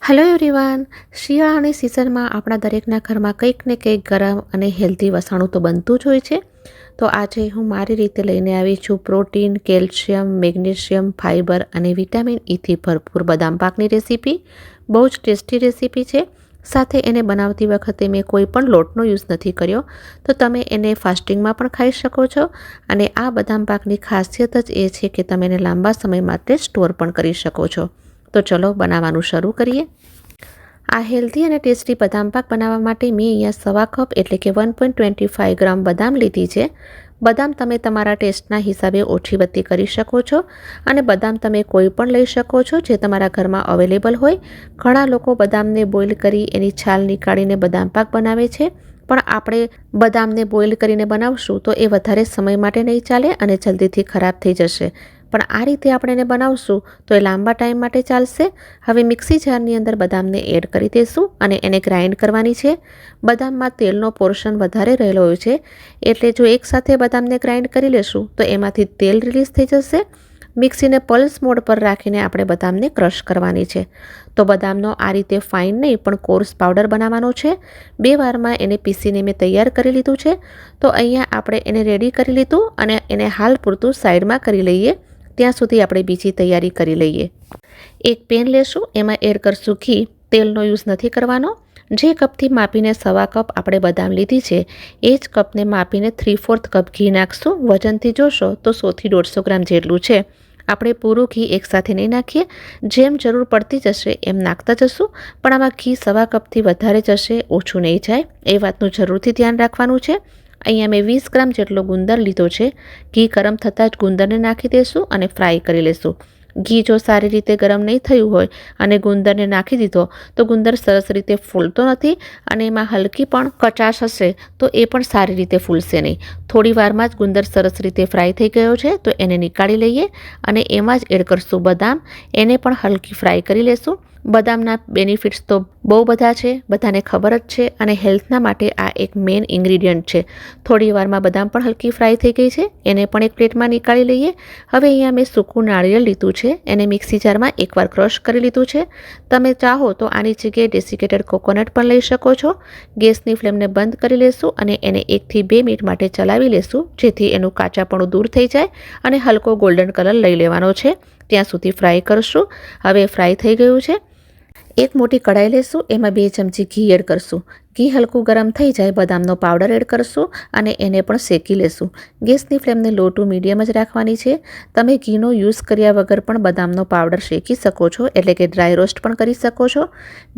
Hello everyone, શિયાળાની સિઝનમાં આપણા દરેકના ઘરમાં કંઈક ને કંઈક ગરમ અને હેલ્ધી વસાણું તો બનતું જ હોય છે. તો આજે હું મારી રીતે લઈને આવી છું પ્રોટીન, કેલ્શિયમ, મેગ્નેશિયમ, ફાઇબર અને વિટામિન ઈથી ભરપૂર બદામ પાકની રેસીપી. બહુ જ ટેસ્ટી રેસીપી છે. સાથે એને બનાવતી વખતે મેં કોઈ પણ લોટનો યુઝ નથી કર્યો, તો તમે એને ફાસ્ટિંગમાં પણ ખાઈ શકો છો. અને આ બદામ પાકની ખાસિયત જ એ છે કે તમે એને લાંબા સમય માટે સ્ટોર પણ કરી શકો છો. તો ચલો બનાવવાનું શરૂ કરીએ. આ હેલ્ધી અને ટેસ્ટી બદામ પાક બનાવવા માટે મેં અહીંયા સવા કપ એટલે કે 1.25 ગ્રામ બદામ લીધી છે. બદામ તમે તમારા ટેસ્ટના હિસાબે ઓછી વધતી કરી શકો છો અને બદામ તમે કોઈ પણ લઈ શકો છો જે તમારા ઘરમાં અવેલેબલ હોય. ઘણા લોકો બદામને બોઇલ કરી એની છાલ નીકાળીને બદામ પાક બનાવે છે, પણ આપણે બદામને બોઇલ કરીને બનાવશું તો એ વધારે સમય માટે નહીં ચાલે અને જલ્દીથી ખરાબ થઈ જશે. પણ આ રીતે આપણે એને બનાવશું તો એ લાંબા ટાઈમ માટે ચાલશે. હવે મિક્સી જારની અંદર બદામને એડ કરી દઈશું અને એને ગ્રાઇન્ડ કરવાની છે. બદામમાં તેલનો પોર્શન વધારે રહેલો હોય છે, એટલે જો એકસાથે બદામને ગ્રાઇન્ડ કરી લેશું તો એમાંથી તેલ રિલીઝ થઈ જશે. મિક્સીને પલ્સ મોડ પર રાખીને આપણે બદામને ક્રશ કરવાની છે. તો બદામનો આ રીતે ફાઇન નહીં પણ કોર્સ પાવડર બનાવવાનો છે. 2 વારમાં એને પીસીને મેં તૈયાર કરી લીધું છે. તો અહીંયા આપણે એને રેડી કરી લીધું અને એને હાલ પૂરતું સાઈડમાં કરી લઈએ. ત્યાં સુધી આપણે બીજી તૈયારી કરી લઈએ. એક પેન લેશું, એમાં એડ કરશું ઘી. તેલનો યુઝ નથી કરવાનો. જે કપથી માપીને સવા કપ આપણે બદામ લીધી છે એ જ કપને માપીને 3/4 કપ ઘી નાખશું. વજનથી જોશો તો 100 થી 150 ગ્રામ જેટલું છે. આપણે પૂરું ઘી એકસાથે નહીં નાખીએ, જેમ જરૂર પડતી જશે એમ નાખતા જશું. પણ આમાં ઘી સવા કપથી વધારે જશે, ઓછું નહીં જાય, એ વાતનું જરૂરથી ધ્યાન રાખવાનું છે. અહીંયા મેં 20 ગ્રામ જેટલો ગુંદર લીધો છે. ઘી ગરમ થતાં જ ગુંદરને નાખી દઈશું અને ફ્રાય કરી લેશું. ઘી જો સારી રીતે ગરમ નહીં થયું હોય અને ગુંદરને નાખી દીધો તો ગુંદર સરસ રીતે ફૂલતો નથી અને એમાં હલકી પણ કચાશ હશે તો એ પણ સારી રીતે ફૂલશે નહીં. થોડી વારમાં જ ગુંદર સરસ રીતે ફ્રાય થઈ ગયો છે તો એને નીકાળી લઈએ અને એમાં જ એડ કરશું બદામ. એને પણ હલકી ફ્રાય કરી લેશું. બદામના બેનિફિટ્સ તો બહુ બધા છે, બધાને ખબર જ છે અને હેલ્થના માટે આ એક મેઇન ઇન્ગ્રીડિયન્ટ છે. થોડી વારમાં બદામ પણ હલકી ફ્રાય થઈ ગઈ છે. એને પણ એક પ્લેટમાં નીકાળી લઈએ. હવે અહીંયા મેં સૂકું નાળિયેર લીધું છે, એને મિક્સી જારમાં એકવાર ક્રશ કરી લીધું છે. તમે ચાહો તો આની જગ્યાએ ડેસિકેટેડ કોકોનટ પણ લઈ શકો છો. ગેસની ફ્લેમને બંધ કરી લેશું અને એને 1 થી 2 મિનિટ માટે ચલાવી લેશું, જેથી એનું કાચાપણું દૂર થઈ જાય અને હલકો ગોલ્ડન કલર લઈ લેવાનો છે. ત્યાં સુધી ફ્રાય કરશું. હવે ફ્રાય થઈ ગયું છે. એક મોટી કઢાઈ લેશું, એમાં 2 ચમચી ઘી એડ કરશું. ઘી હલકું ગરમ થઈ જાય, બદામનો પાવડર એડ કરશું અને એને પણ શેકી લેશું. ગેસની ફ્લેમને લો ટુ મીડિયમ જ રાખવાની છે. તમે ઘીનો યુઝ કર્યા વગર પણ બદામનો પાવડર શેકી શકો છો, એટલે કે ડ્રાય રોસ્ટ પણ કરી શકો છો.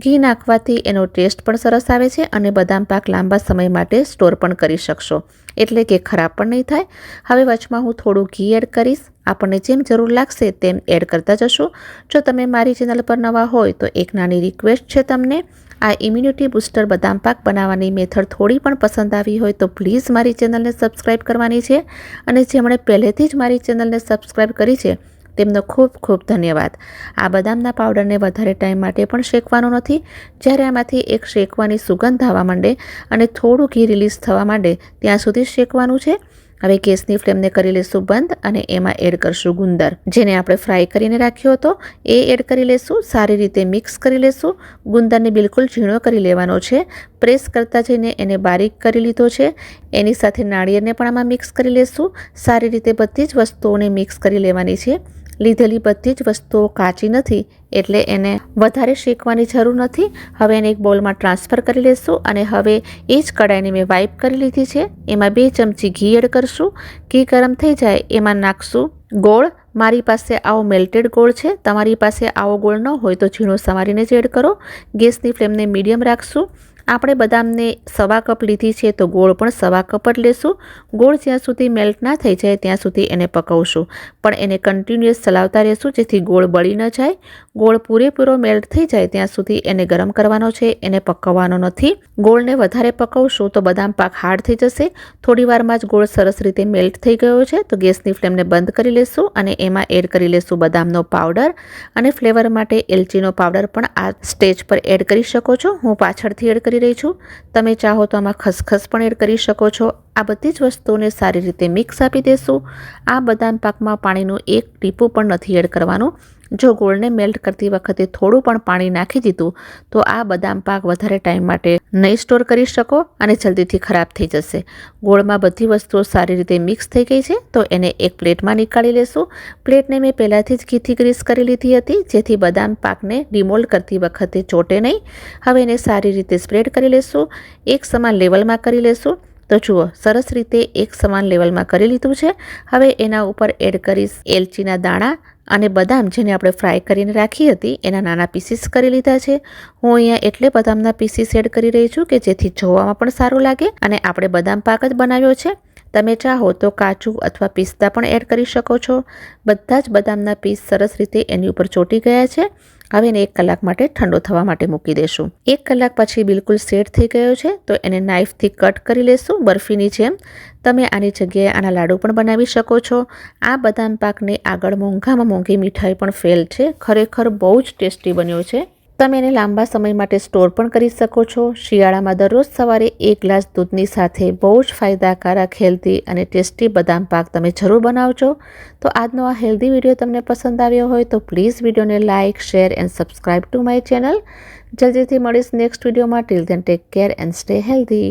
ઘી નાખવાથી એનો ટેસ્ટ પણ સરસ આવે છે અને બદામ પાક લાંબા સમય માટે સ્ટોર પણ કરી શકશો, એટલે કે ખરાબ પણ નહીં થાય. હવે વચમાં હું થોડું ઘી એડ કરીશ. આપણને જેમ જરૂર લાગશે તેમ એડ કરતા જશું. જો તમે મારી ચેનલ પર નવા હોય તો એક નાની રિક્વેસ્ટ છે તમને. આ ઇમ્યુનિટી બૂસ્ટર બદામ પાક બનાવવાની મેથડ થોડી પણ પસંદ આવી હોય તો પ્લીઝ મારી ચેનલને સબસ્ક્રાઈબ કરવાની છે. અને જેમણે પહેલેથી જ મારી ચેનલને સબસ્ક્રાઈબ કરી છે તેમનો ખૂબ ખૂબ ધન્યવાદ. આ બદામના પાવડરને વધારે ટાઈમ માટે પણ શેકવાનો નથી. જ્યારે આમાંથી એક શેકવાની સુગંધ આવવા માંડે અને થોડું ઘી રિલીઝ થવા માંડે ત્યાં સુધી શેકવાનું છે. હવે ગેસની ફ્લેમને કરી લેશું બંધ અને એમાં એડ કરશું ગુંદર, જેને આપણે ફ્રાય કરીને રાખ્યો હતો એ એડ કરી લેશું. સારી રીતે મિક્સ કરી લેશું. ગુંદરને બિલકુલ ઝીણો કરી લેવાનો છે. પ્રેસ કરતા જઈને એને બારીક કરી લીધો છે. એની સાથે નાળિયેરને પણ આમાં મિક્સ કરી લેશું. સારી રીતે બધી જ વસ્તુઓને મિક્સ કરી લેવાની છે. લીધેલી બધી જ વસ્તુઓ કાચી નથી, એટલે એને વધારે શેકવાની જરૂર નથી. હવે એને એક બોલમાં ટ્રાન્સફર કરી લેશું અને હવે એ જ કઢાઈને મેં વાઇપ કરી લીધી છે. એમાં 2 ચમચી ઘી એડ કરશું. ઘી ગરમ થઈ જાય એમાં નાખશું ગોળ. મારી પાસે આવો મેલ્ટેડ ગોળ છે. તમારી પાસે આવો ગોળ ન હોય તો ઝીણો સમારીને જ એડ કરો. ગેસની ફ્લેમને મીડિયમ રાખશું. આપણે બદામને સવા કપ લીધી છે તો ગોળ પણ સવા કપ જ લેશું. ગોળ જ્યાં સુધી મેલ્ટ ના થઈ જાય ત્યાં સુધી એને પકવશું, પણ એને કન્ટિન્યુઅસ ચલાવતા રહેશું જેથી ગોળ બળી ન જાય. ગોળ પૂરેપૂરો મેલ્ટ થઈ જાય ત્યાં સુધી એને ગરમ કરવાનો છે, એને પકવવાનો નથી. ગોળને વધારે પકવશું તો બદામ પાક હાર્ડ થઈ જશે. થોડી વારમાં જ ગોળ સરસ રીતે મેલ્ટ થઈ ગયો છે તો ગેસની ફ્લેમને બંધ કરી લેશું અને એમાં એડ કરી લેશું બદામનો પાવડર અને ફ્લેવર માટે એલચીનો પાવડર પણ આ સ્ટેજ પર એડ કરી શકો છો. હું પાછળથી એડ કરી રહી છું. તમે ચાહો તો આમાં ખસખસ પણ એડ કરી શકો છો. આ બધી જ વસ્તુઓને સારી રીતે મિક્સ આપી દેશું. આ બદામ પાકમાં પાણીનું એક ટીપું પણ નથી એડ કરવાનું. જો ગોળને મેલ્ટ કરતી વખતે થોડું પણ પાણી નાખી દીધું તો આ બદામ પાક વધારે ટાઈમ માટે નહીં સ્ટોર કરી શકો અને જલ્દીથી ખરાબ થઈ જશે. ગોળમાં બધી વસ્તુઓ સારી રીતે મિક્સ થઈ ગઈ છે તો એને એક પ્લેટમાં નીકાળી લેશું. પ્લેટને મેં પહેલાંથી જ ઘીથી ગ્રીસ કરી લીધી હતી જેથી બદામ પાકને ડિમોલ્ડ કરતી વખતે ચોટે નહીં. હવે એને સારી રીતે સ્પ્રેડ કરી લેશું, એક સમાન લેવલમાં કરી લેશું. તો જુઓ, સરસ રીતે એક સમાન લેવલમાં કરી લીધું છે. હવે એના ઉપર એડ કરીશ એલચીના દાણા અને બદામ જેને આપણે ફ્રાય કરીને રાખી હતી એના નાના પીસીસ કરી લીધા છે. હું અહીંયા એટલે બદામના પીસીસ એડ કરી રહી છું કે જેથી જોવામાં પણ સારું લાગે અને આપણે બદામ પાક જ બનાવ્યો છે. તમે ચાહો તો કાજુ અથવા પિસ્તા પણ એડ કરી શકો છો. બધા જ બદામના પીસ સરસ રીતે એની ઉપર ચોંટી ગયા છે. હવે એને 1 કલાક માટે ઠંડો થવા માટે મૂકી દેશું. 1 કલાક પછી બિલકુલ સેટ થઈ ગયો છે તો એને નાઇફથી કટ કરી લેશું બરફીની જેમ. તમે આની જગ્યાએ આના લાડુ પણ બનાવી શકો છો. આ બદામ પાકને આગળ મોંઘામાં મોંઘી મીઠાઈ પણ ફેલ છે. ખરેખર બહુ જ ટેસ્ટી બન્યો છે. તમે એને લાંબા સમય માટે સ્ટોર પણ કરી શકો છો. શિયાળામાં દરરોજ સવારે 1 ગ્લાસ દૂધની સાથે બહુ જ ફાયદાકારક, હેલ્ધી અને ટેસ્ટી બદામ પાક તમે જરૂર બનાવજો. તો આજનો આ હેલ્ધી વિડીયો તમને પસંદ આવ્યો હોય તો પ્લીઝ વિડીયોને like, share and subscribe to my channel. જલ્દીથી મળીશ નેક્સ્ટ વિડીયોમાં. Till then take care and stay healthy.